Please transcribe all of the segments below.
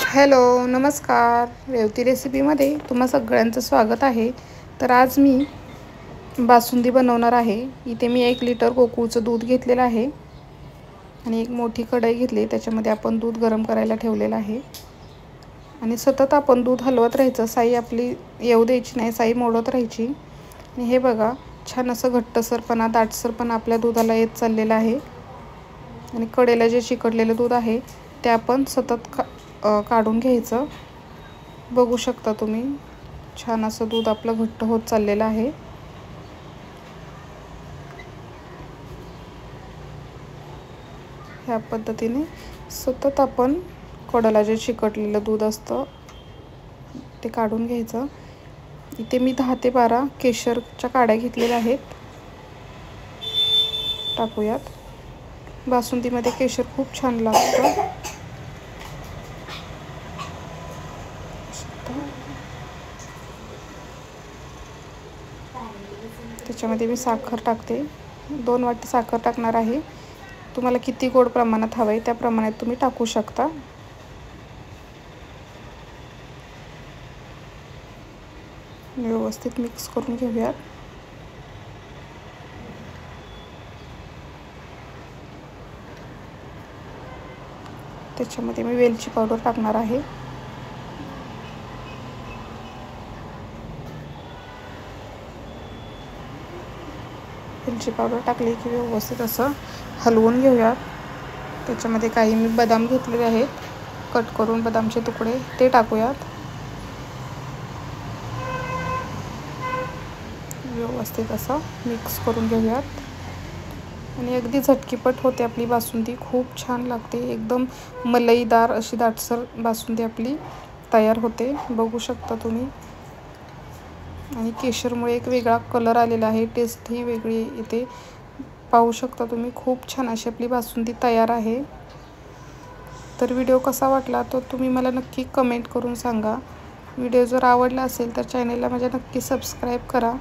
Hello नमस्कार. रेवती रेसिपीमध्ये तुम्हा सगळ्यांचं स्वागत आहे. तर आज मी बासुंदी बनवणार आहे. इथे मी 1 लिटर गोकुळचं दूध घेतलेलं आहे आणि एक मोठी कढई घेतली. त्याच्यामध्ये आपण दूध गरम करायला ठेवलेलं आहे आणि सतत आपण दूध हलवत राहायचं. साई आपली येऊ द्यायची नाही, साई मोडत राहायची. आणि हे बघा, छान असं घट्टसरपणा, दाटसरपणा आपल्या दुधाला येत चाललेला आहे. आणि कडेला जे चिकटलेलं दूध आहे ते आपण सतत काढून घ्यायचं. बघू शकता तुम्ही, छान असं दूध आपलं घट्ट होत चाललेलं आहे. ह्या पद्धतीने सतत आपण कडेला जे चिकटलेलं दूध असतं ते काढून घ्यायचं. इथे मी 10 ते 12 केशरच्या काड्या घेतलेल्या आहेत. टाकूयात. बासुंदीमध्ये केशर खूप छान लागतं. त्याच्यामध्ये मी साखर टाकते. 2 वाटी साखर टाकणार आहे. तुम्हाला किती गोड प्रमाणात हवं आहे त्या प्रमाणात तुम्ही टाकू शकता. व्यवस्थित मिक्स करून घेऊयात. त्याच्यामध्ये मी वेलची पावडर टाकणार आहे. वेलची पावडर टाकली की व्यवस्थित असं हलवून घेऊयात. त्याच्यामध्ये काही मी बदाम घेतलेले आहेत, कट करून बदामचे तुकडे, ते टाकूयात. व्यवस्थित असं मिक्स करून घेऊयात. आणि अगदी झटकीपट होते आपली बासुंदी. खूप छान लागते. एकदम मलईदार अशी दाटसर बासुंदी आपली तयार होते. बघू शकता तुम्ही. आणि केशरमुळे एक वेगळा कलर आलेला आहे, टेस्ट ही वेगळी येते. पाहू शकता तुम्ही. खूप छान अशी आपली बासुंदी तयार आहे. तर व्हिडिओ कसा वाटला तो तुम्ही मला नक्की कमेंट करून सांगा. व्हिडिओ जर आवडला असेल तर चॅनलला माझ्या नक्की सबस्क्राईब करा.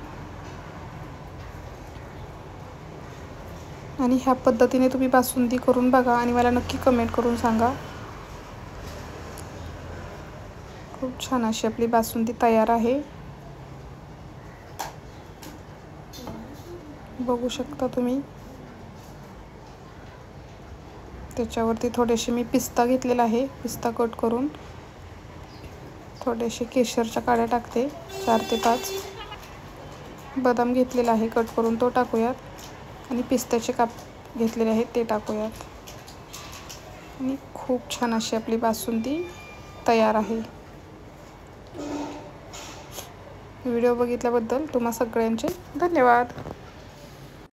आणि ह्या पद्धतीने तुम्ही बासुंदी करून बघा आणि मला नक्की कमेंट करून सांगा. खूप छान अशी आपली बासुंदी तयार आहे. बघू शकता तुम्ही. त्याच्यावरती थोडेसे मी पिस्ता घेतलेला आहे. पिस्ता कट करून थोडेसे केशरच्या काड्या टाकते, 4 ते 5. बदाम घेतलेला आहे कट करून, तो टाकूयात. आणि पिस्त्याचे काप घेतलेले आहेत ते टाकूयात. आणि खूप छान अशी आपली बासुंदी तयार आहे. व्हिडिओ बघितल्याबद्दल तुम्हा सगळ्यांचे धन्यवाद.